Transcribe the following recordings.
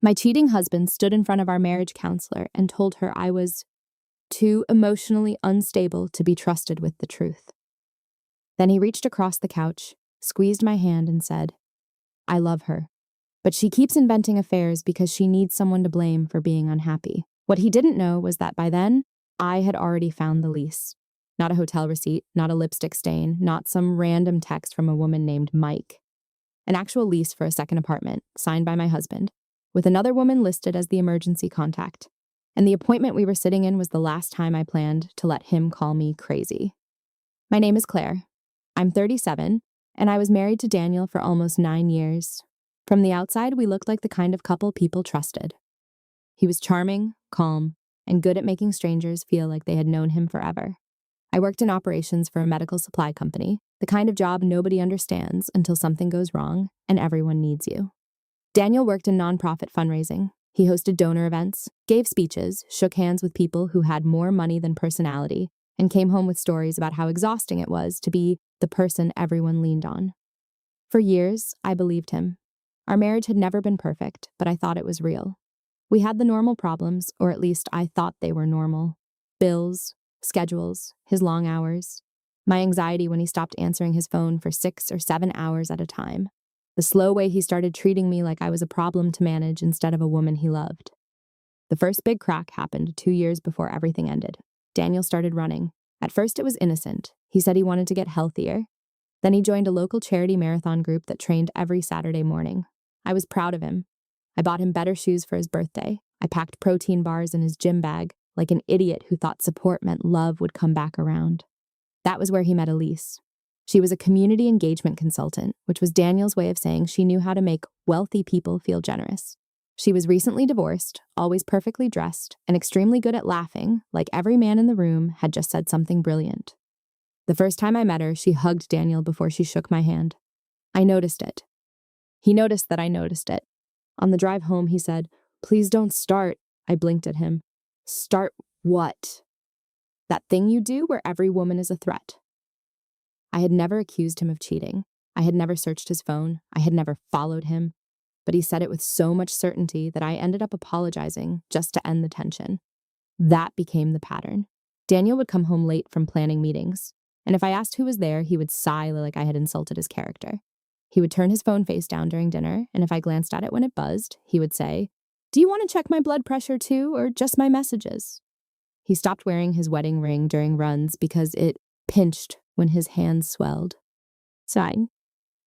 My cheating husband stood in front of our marriage counselor and told her I was too emotionally unstable to be trusted with the truth. Then he reached across the couch, squeezed my hand, and said, "I love her, but she keeps inventing affairs because she needs someone to blame for being unhappy." What he didn't know was that by then, I had already found the lease. Not a hotel receipt, not a lipstick stain, not some random text from a woman named Mike. An actual lease for a second apartment, signed by my husband, with another woman listed as the emergency contact. And the appointment we were sitting in was the last time I planned to let him call me crazy. My name is Claire. I'm 37, and I was married to Daniel for almost 9 years. From the outside, we looked like the kind of couple people trusted. He was charming, calm, and good at making strangers feel like they had known him forever. I worked in operations for a medical supply company, the kind of job nobody understands until something goes wrong and everyone needs you. Daniel worked in nonprofit fundraising. He hosted donor events, gave speeches, shook hands with people who had more money than personality, and came home with stories about how exhausting it was to be the person everyone leaned on. For years, I believed him. Our marriage had never been perfect, but I thought it was real. We had the normal problems, or at least I thought they were normal. Bills, schedules, his long hours, my anxiety when he stopped answering his phone for 6 or 7 hours at a time, the slow way he started treating me like I was a problem to manage instead of a woman he loved. The first big crack happened 2 years before everything ended. Daniel started running. At first it was innocent. He said he wanted to get healthier. Then he joined a local charity marathon group that trained every Saturday morning. I was proud of him. I bought him better shoes for his birthday. I packed protein bars in his gym bag, like an idiot who thought support meant love would come back around. That was where he met Elise. She was a community engagement consultant, which was Daniel's way of saying she knew how to make wealthy people feel generous. She was recently divorced, always perfectly dressed, and extremely good at laughing, like every man in the room had just said something brilliant. The first time I met her, she hugged Daniel before she shook my hand. I noticed it. He noticed that I noticed it. On the drive home, he said, "Please don't start." I blinked at him. "Start what?" "That thing you do where every woman is a threat." I had never accused him of cheating. I had never searched his phone. I had never followed him. But he said it with so much certainty that I ended up apologizing just to end the tension. That became the pattern. Daniel would come home late from planning meetings, and if I asked who was there, he would sigh like I had insulted his character. He would turn his phone face down during dinner, and if I glanced at it when it buzzed, he would say, "Do you want to check my blood pressure too, or just my messages?" He stopped wearing his wedding ring during runs because it pinched when his hands swelled. Sighing.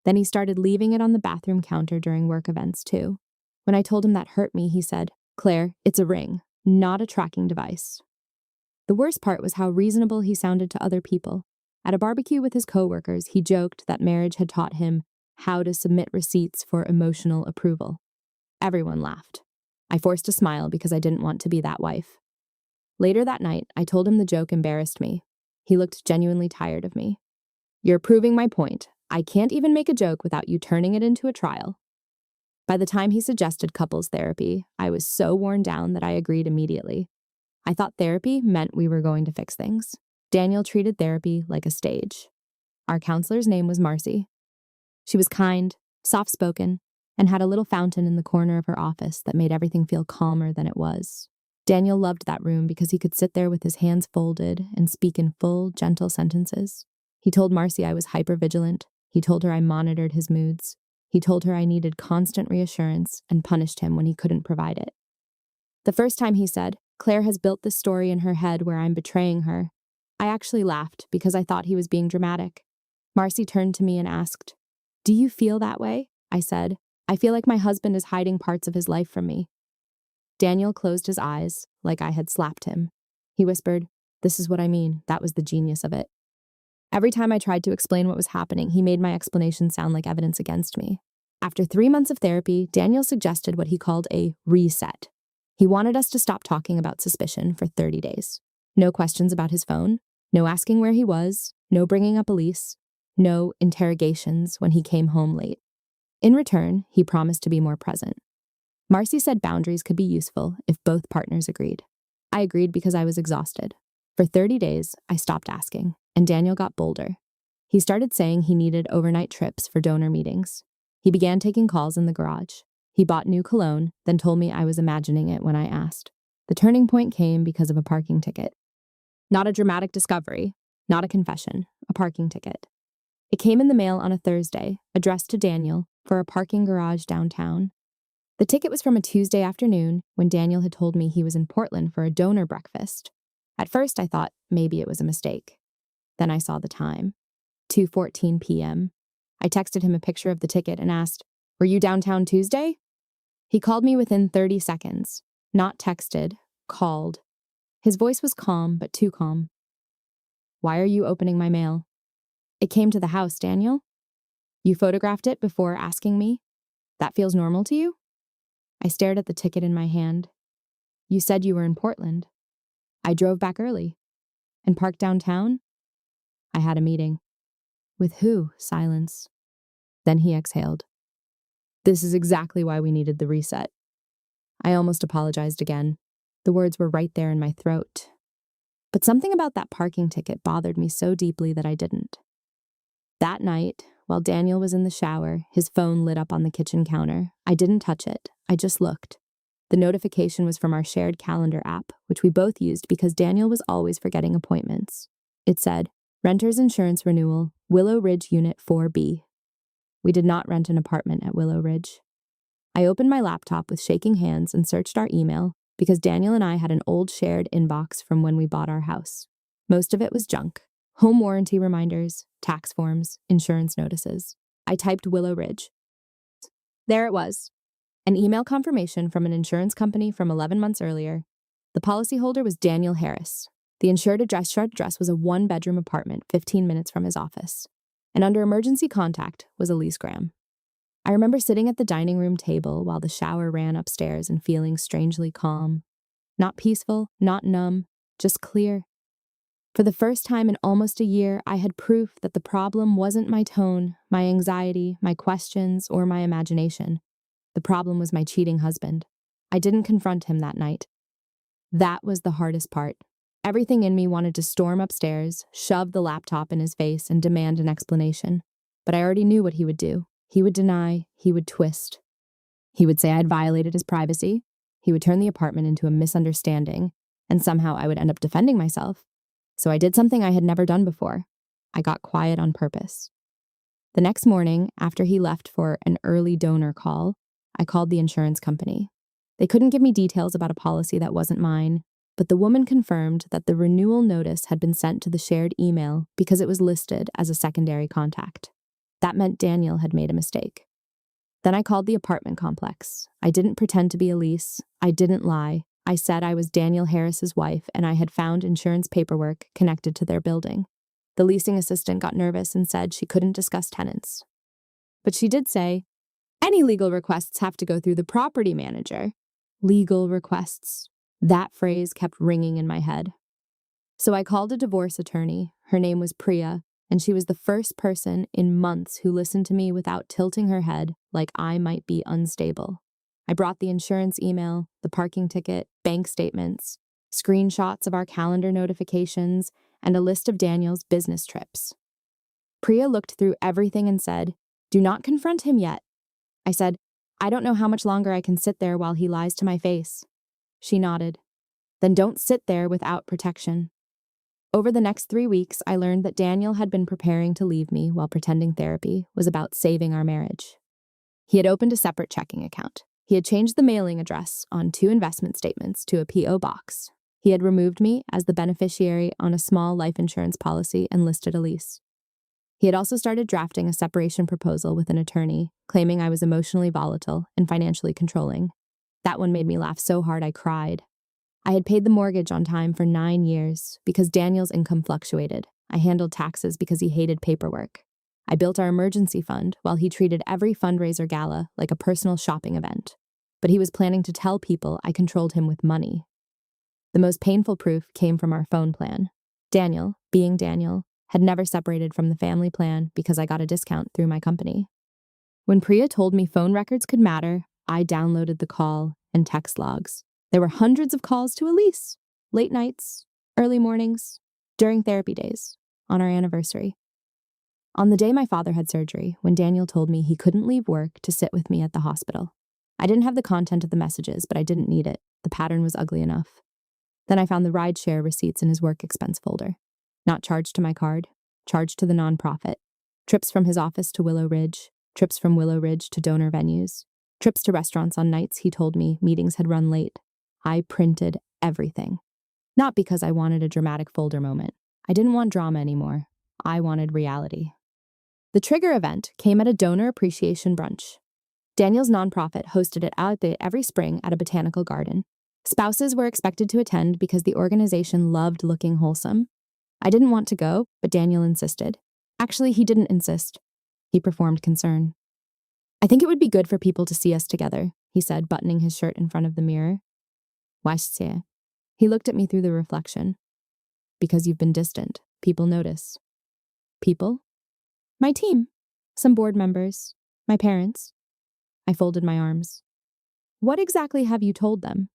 Then he started leaving it on the bathroom counter during work events too. When I told him that hurt me, he said, "Claire, it's a ring, not a tracking device." The worst part was how reasonable he sounded to other people. At a barbecue with his coworkers, he joked that marriage had taught him how to submit receipts for emotional approval. Everyone laughed. I forced a smile because I didn't want to be that wife. Later that night, I told him the joke embarrassed me. He looked genuinely tired of me. "You're proving my point. I can't even make a joke without you turning it into a trial." By the time he suggested couples therapy, I was so worn down that I agreed immediately. I thought therapy meant we were going to fix things. Daniel treated therapy like a stage. Our counselor's name was Marcy. She was kind, soft-spoken, and had a little fountain in the corner of her office that made everything feel calmer than it was. Daniel loved that room because he could sit there with his hands folded and speak in full, gentle sentences. He told Marcy I was hypervigilant. He told her I monitored his moods. He told her I needed constant reassurance and punished him when he couldn't provide it. The first time he said, "Claire has built this story in her head where I'm betraying her," I actually laughed because I thought he was being dramatic. Marcy turned to me and asked, "Do you feel that way?" I said, "I feel like my husband is hiding parts of his life from me." Daniel closed his eyes like I had slapped him. He whispered, "This is what I mean. That was the genius of it." Every time I tried to explain what was happening, he made my explanation sound like evidence against me. After 3 months of therapy, Daniel suggested what he called a reset. He wanted us to stop talking about suspicion for 30 days. No questions about his phone, no asking where he was, no bringing up Elise, no interrogations when he came home late. In return, he promised to be more present. Marcy said boundaries could be useful if both partners agreed. I agreed because I was exhausted. For 30 days, I stopped asking, and Daniel got bolder. He started saying he needed overnight trips for donor meetings. He began taking calls in the garage. He bought new cologne, then told me I was imagining it when I asked. The turning point came because of a parking ticket. Not a dramatic discovery, not a confession, a parking ticket. It came in the mail on a Thursday, addressed to Daniel, for a parking garage downtown. The ticket was from a Tuesday afternoon when Daniel had told me he was in Portland for a donor breakfast. At first I thought maybe it was a mistake. Then I saw the time, 2:14 p.m. I texted him a picture of the ticket and asked, "Were you downtown Tuesday?" He called me within 30 seconds. Not texted, called. His voice was calm, but too calm. "Why are you opening my mail?" "It came to the house, Daniel." "You photographed it before asking me? That feels normal to you?" I stared at the ticket in my hand. "You said you were in Portland." "I drove back early." "And parked downtown?" "I had a meeting." "With who?" Silence. Then he exhaled. "This is exactly why we needed the reset." I almost apologized again. The words were right there in my throat. But something about that parking ticket bothered me so deeply that I didn't. That night, while Daniel was in the shower, his phone lit up on the kitchen counter. I didn't touch it. I just looked. The notification was from our shared calendar app, which we both used because Daniel was always forgetting appointments. It said, "Renter's insurance renewal, Willow Ridge Unit 4B. We did not rent an apartment at Willow Ridge. I opened my laptop with shaking hands and searched our email because Daniel and I had an old shared inbox from when we bought our house. Most of it was junk. Home warranty reminders, tax forms, insurance notices. I typed Willow Ridge. There it was. An email confirmation from an insurance company from 11 months earlier. The policyholder was Daniel Harris. The insured address was a one-bedroom apartment 15 minutes from his office. And under emergency contact was Elise Graham. I remember sitting at the dining room table while the shower ran upstairs and feeling strangely calm. Not peaceful, not numb, just clear. For the first time in almost a year, I had proof that the problem wasn't my tone, my anxiety, my questions, or my imagination. The problem was my cheating husband. I didn't confront him that night. That was the hardest part. Everything in me wanted to storm upstairs, shove the laptop in his face, and demand an explanation. But I already knew what he would do. He would deny, he would twist. He would say I had violated his privacy. He would turn the apartment into a misunderstanding, and somehow I would end up defending myself. So I did something I had never done before. I got quiet on purpose. The next morning, after he left for an early donor call, I called the insurance company. They couldn't give me details about a policy that wasn't mine, but the woman confirmed that the renewal notice had been sent to the shared email because it was listed as a secondary contact. That meant Daniel had made a mistake. Then I called the apartment complex. I didn't pretend to be Elise. I didn't lie. I said I was Daniel Harris's wife and I had found insurance paperwork connected to their building. The leasing assistant got nervous and said she couldn't discuss tenants. But she did say, "Any legal requests have to go through the property manager." Legal requests. That phrase kept ringing in my head. So I called a divorce attorney. Her name was Priya, and she was the first person in months who listened to me without tilting her head like I might be unstable. I brought the insurance email, the parking ticket, bank statements, screenshots of our calendar notifications, and a list of Daniel's business trips. Priya looked through everything and said, "Do not confront him yet." I said, "I don't know how much longer I can sit there while he lies to my face." She nodded. "Then don't sit there without protection." Over the next 3 weeks, I learned that Daniel had been preparing to leave me while pretending therapy was about saving our marriage. He had opened a separate checking account. He had changed the mailing address on 2 investment statements to a P.O. box. He had removed me as the beneficiary on a small life insurance policy and listed a lease. He had also started drafting a separation proposal with an attorney, claiming I was emotionally volatile and financially controlling. That one made me laugh so hard I cried. I had paid the mortgage on time for 9 years because Daniel's income fluctuated. I handled taxes because he hated paperwork. I built our emergency fund while he treated every fundraiser gala like a personal shopping event. But he was planning to tell people I controlled him with money. The most painful proof came from our phone plan. Daniel, being Daniel, had never separated from the family plan because I got a discount through my company. When Priya told me phone records could matter, I downloaded the call and text logs. There were hundreds of calls to Elise, late nights, early mornings, during therapy days, on our anniversary. On the day my father had surgery, when Daniel told me he couldn't leave work to sit with me at the hospital, I didn't have the content of the messages, but I didn't need it. The pattern was ugly enough. Then I found the rideshare receipts in his work expense folder. Not charged to my card, charged to the nonprofit. Trips from his office to Willow Ridge, trips from Willow Ridge to donor venues, trips to restaurants on nights he told me meetings had run late. I printed everything. Not because I wanted a dramatic folder moment. I didn't want drama anymore. I wanted reality. The trigger event came at a donor appreciation brunch. Daniel's nonprofit hosted it every spring at a botanical garden. Spouses were expected to attend because the organization loved looking wholesome. I didn't want to go, but Daniel insisted. Actually, he didn't insist. He performed concern. I think it would be good for people to see us together, he said, buttoning his shirt in front of the mirror. Why c'est? He looked at me through the reflection. Because you've been distant. People notice. People? My team. Some board members. My parents. I folded my arms. What exactly have you told them?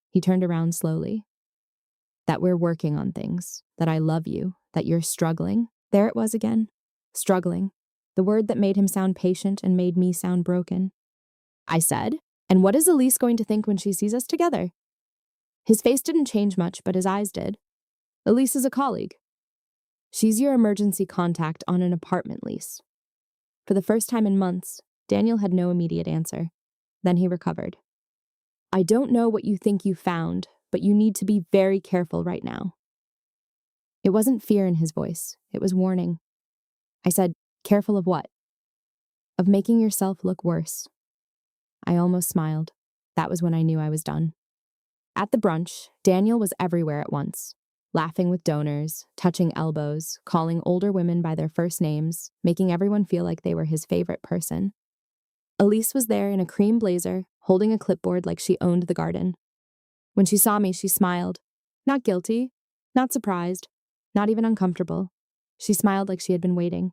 He turned around slowly. That we're working on things. That I love you. That you're struggling. There it was again. Struggling. The word that made him sound patient and made me sound broken. I said, and what is Elise going to think when she sees us together? His face didn't change much, but his eyes did. Elise is a colleague. She's your emergency contact on an apartment lease. For the first time in months, Daniel had no immediate answer. Then he recovered. I don't know what you think you found, but you need to be very careful right now. It wasn't fear in his voice. It was warning. I said, careful of what? Of making yourself look worse. I almost smiled. That was when I knew I was done. At the brunch, Daniel was everywhere at once, laughing with donors, touching elbows, calling older women by their first names, making everyone feel like they were his favorite person. Elise was there in a cream blazer, holding a clipboard like she owned the garden. When she saw me, she smiled. Not guilty, not surprised, not even uncomfortable. She smiled like she had been waiting.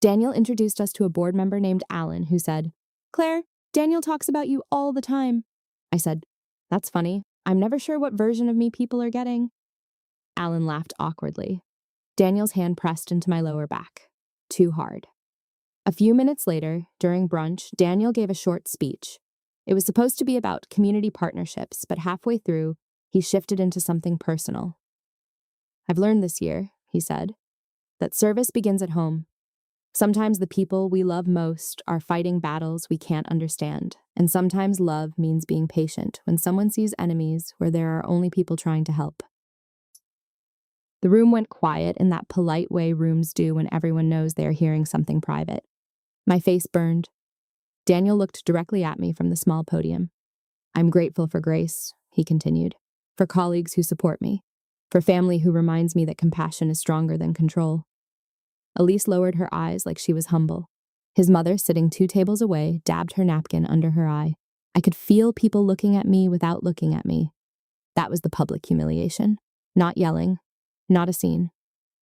Daniel introduced us to a board member named Alan, who said, Claire, Daniel talks about you all the time. I said, that's funny. I'm never sure what version of me people are getting. Alan laughed awkwardly. Daniel's hand pressed into my lower back. Too hard. A few minutes later, during brunch, Daniel gave a short speech. It was supposed to be about community partnerships, but halfway through, he shifted into something personal. I've learned this year, he said, that service begins at home. Sometimes the people we love most are fighting battles we can't understand, and sometimes love means being patient when someone sees enemies where there are only people trying to help. The room went quiet in that polite way rooms do when everyone knows they are hearing something private. My face burned. Daniel looked directly at me from the small podium. I'm grateful for grace, he continued, for colleagues who support me, for family who reminds me that compassion is stronger than control. Elise lowered her eyes like she was humble. His mother, sitting 2 tables away, dabbed her napkin under her eye. I could feel people looking at me without looking at me. That was the public humiliation. Not yelling, not a scene.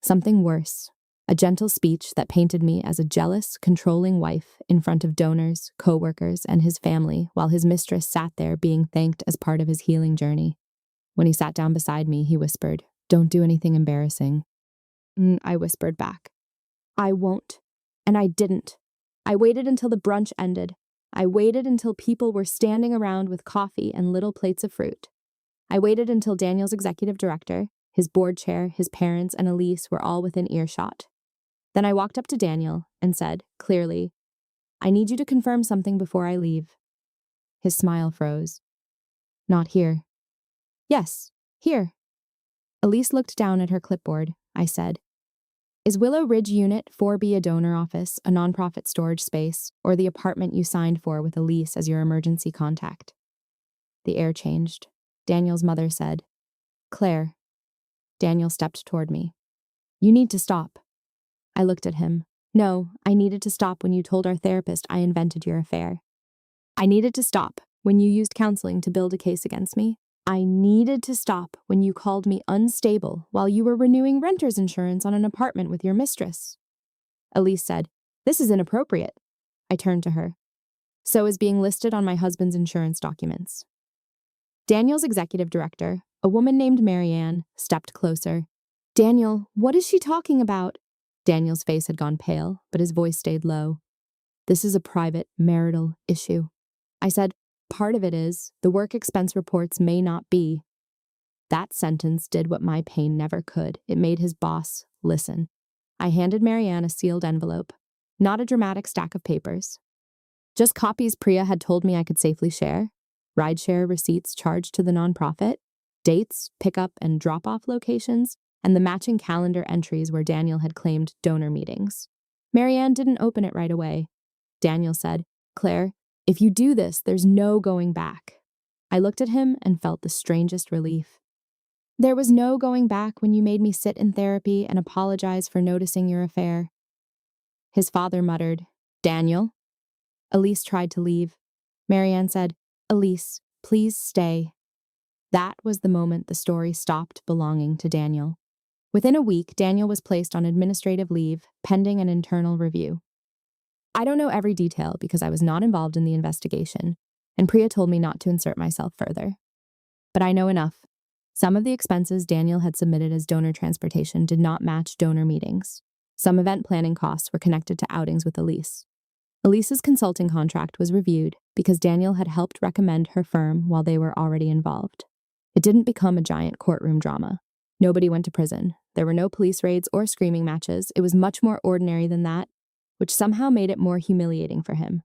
Something worse. A gentle speech that painted me as a jealous, controlling wife in front of donors, co-workers, and his family while his mistress sat there being thanked as part of his healing journey. When he sat down beside me, he whispered, "Don't do anything embarrassing." I whispered back, "I won't." And I didn't. I waited until the brunch ended. I waited until people were standing around with coffee and little plates of fruit. I waited until Daniel's executive director, his board chair, his parents, and Elise were all within earshot. Then I walked up to Daniel and said, clearly, "I need you to confirm something before I leave." His smile froze. "Not here." "Yes, here." Elise looked down at her clipboard. I said, "Is Willow Ridge Unit 4B a donor office, a nonprofit storage space, or the apartment you signed for with Elise as your emergency contact?" The air changed. Daniel's mother said, "Claire." Daniel stepped toward me. "You need to stop." I looked at him. No, I needed to stop when you told our therapist I invented your affair. I needed to stop when you used counseling to build a case against me. I needed to stop when you called me unstable while you were renewing renter's insurance on an apartment with your mistress. Elise said, "This is inappropriate." I turned to her. "So is being listed on my husband's insurance documents." Daniel's executive director, a woman named Marianne, stepped closer. "Daniel, what is she talking about?" Daniel's face had gone pale, but his voice stayed low. "This is a private, marital issue." I said, Part of it is, the work expense reports may not be. That sentence did what my pain never could. It made his boss listen. I handed Marianne a sealed envelope, not a dramatic stack of papers. Just copies Priya had told me I could safely share, rideshare receipts charged to the nonprofit, dates, pickup and drop-off locations, and the matching calendar entries where Daniel had claimed donor meetings. Marianne didn't open it right away. Daniel said, "Claire, if you do this, there's no going back." I looked at him and felt the strangest relief. "There was no going back when you made me sit in therapy and apologize for noticing your affair." His father muttered, "Daniel?" Elise tried to leave. Marianne said, "Elise, please stay." That was the moment the story stopped belonging to Daniel. Within a week, Daniel was placed on administrative leave, pending an internal review. I don't know every detail because I was not involved in the investigation, and Priya told me not to insert myself further. But I know enough. Some of the expenses Daniel had submitted as donor transportation did not match donor meetings. Some event planning costs were connected to outings with Elise. Elise's consulting contract was reviewed because Daniel had helped recommend her firm while they were already involved. It didn't become a giant courtroom drama. Nobody went to prison. There were no police raids or screaming matches. It was much more ordinary than that, which somehow made it more humiliating for him.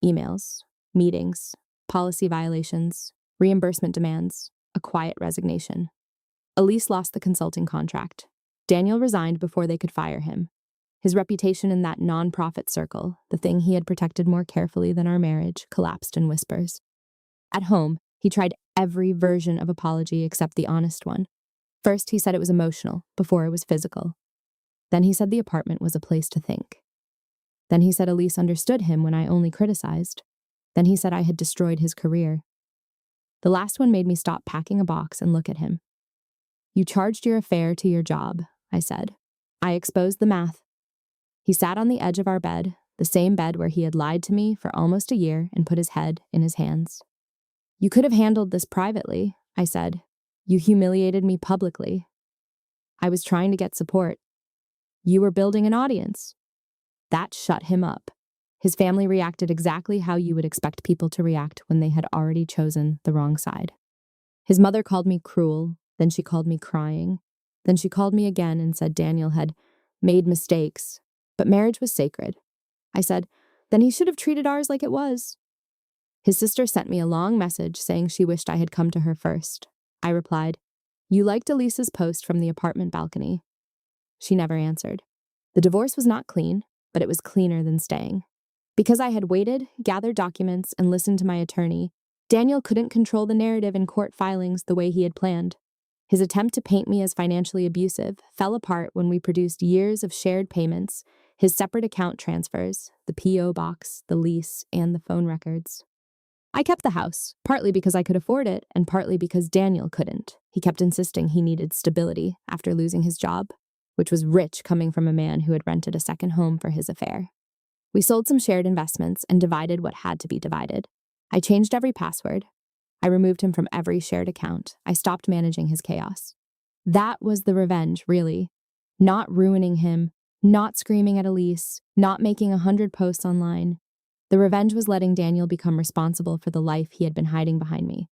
Emails, meetings, policy violations, reimbursement demands, a quiet resignation. Elise lost the consulting contract. Daniel resigned before they could fire him. His reputation in that non-profit circle, the thing he had protected more carefully than our marriage, collapsed in whispers. At home, he tried every version of apology except the honest one. First, he said it was emotional, before it was physical. Then he said the apartment was a place to think. Then he said Elise understood him when I only criticized. Then he said I had destroyed his career. The last one made me stop packing a box and look at him. "You charged your affair to your job," I said. I exposed the math. He sat on the edge of our bed, the same bed where he had lied to me for almost a year, and put his head in his hands. "You could have handled this privately," I said. "You humiliated me publicly." I was trying to get support. "You were building an audience." That shut him up. His family reacted exactly how you would expect people to react when they had already chosen the wrong side. His mother called me cruel, then she called me crying. Then she called me again and said Daniel had made mistakes, but marriage was sacred. I said, then he should have treated ours like it was. His sister sent me a long message saying she wished I had come to her first. I replied, "You liked Elise's post from the apartment balcony." She never answered. The divorce was not clean, but it was cleaner than staying. Because I had waited, gathered documents, and listened to my attorney, Daniel couldn't control the narrative in court filings the way he had planned. His attempt to paint me as financially abusive fell apart when we produced years of shared payments, his separate account transfers, the P.O. box, the lease, and the phone records. I kept the house, partly because I could afford it, and partly because Daniel couldn't. He kept insisting he needed stability after losing his job, which was rich coming from a man who had rented a second home for his affair. We sold some shared investments and divided what had to be divided. I changed every password. I removed him from every shared account. I stopped managing his chaos. That was the revenge, really. Not ruining him, not screaming at Elise, not making 100 posts online. The revenge was letting Daniel become responsible for the life he had been hiding behind me.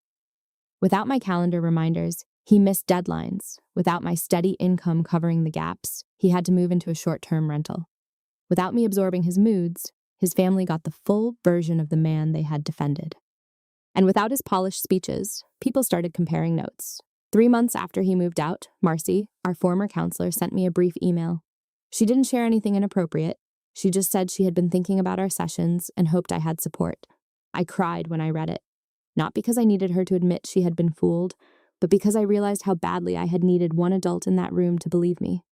Without my calendar reminders, he missed deadlines. Without my steady income covering the gaps, he had to move into a short-term rental. Without me absorbing his moods, his family got the full version of the man they had defended. And without his polished speeches, people started comparing notes. 3 months after he moved out, Marcy, our former counselor, sent me a brief email. She didn't share anything inappropriate. She just said she had been thinking about our sessions and hoped I had support. I cried when I read it, not because I needed her to admit she had been fooled, but because I realized how badly I had needed one adult in that room to believe me.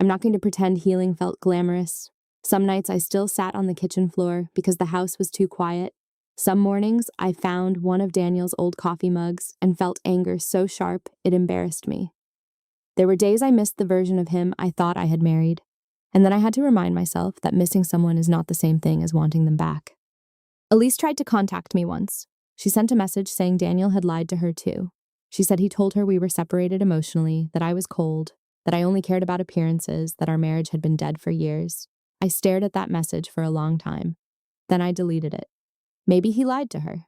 I'm not going to pretend healing felt glamorous. Some nights I still sat on the kitchen floor because the house was too quiet. Some mornings I found one of Daniel's old coffee mugs and felt anger so sharp it embarrassed me. There were days I missed the version of him I thought I had married, and then I had to remind myself that missing someone is not the same thing as wanting them back. Elise tried to contact me once. She sent a message saying Daniel had lied to her too. She said he told her we were separated emotionally, that I was cold, that I only cared about appearances, that our marriage had been dead for years. I stared at that message for a long time. Then I deleted it. Maybe he lied to her.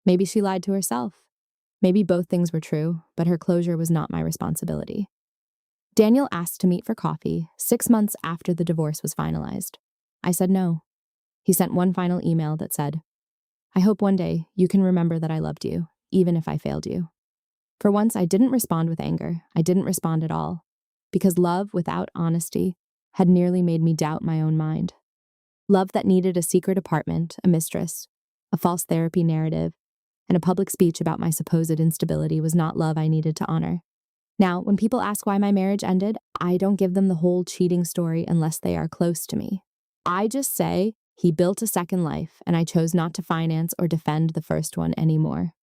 Maybe she lied to herself. Maybe both things were true, but her closure was not my responsibility. Daniel asked to meet for coffee 6 months after the divorce was finalized. I said no. He sent one final email that said, "I hope one day you can remember that I loved you, even if I failed you." For once, I didn't respond with anger. I didn't respond at all, because love without honesty had nearly made me doubt my own mind. Love that needed a secret apartment, a mistress, a false therapy narrative, and a public speech about my supposed instability was not love I needed to honor. Now, when people ask why my marriage ended, I don't give them the whole cheating story unless they are close to me. I just say, he built a second life, and I chose not to finance or defend the first one anymore.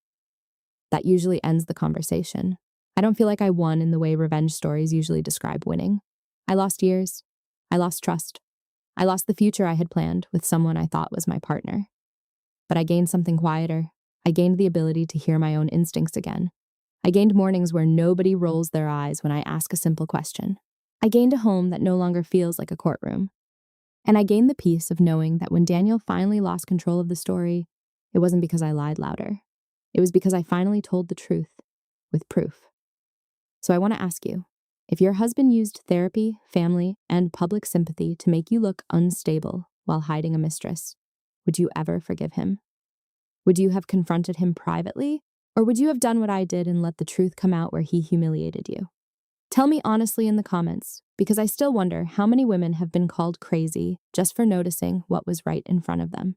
That usually ends the conversation. I don't feel like I won in the way revenge stories usually describe winning. I lost years. I lost trust. I lost the future I had planned with someone I thought was my partner. But I gained something quieter. I gained the ability to hear my own instincts again. I gained mornings where nobody rolls their eyes when I ask a simple question. I gained a home that no longer feels like a courtroom. And I gained the peace of knowing that when Daniel finally lost control of the story, it wasn't because I lied louder. It was because I finally told the truth, with proof. So I want to ask you, if your husband used therapy, family, and public sympathy to make you look unstable while hiding a mistress, would you ever forgive him? Would you have confronted him privately, or would you have done what I did and let the truth come out where he humiliated you? Tell me honestly in the comments, because I still wonder how many women have been called crazy just for noticing what was right in front of them.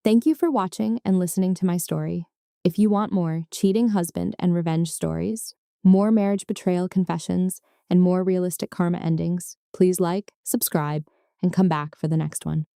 Thank you for watching and listening to my story. If you want more cheating husband and revenge stories, more marriage betrayal confessions, and more realistic karma endings, please like, subscribe, and come back for the next one.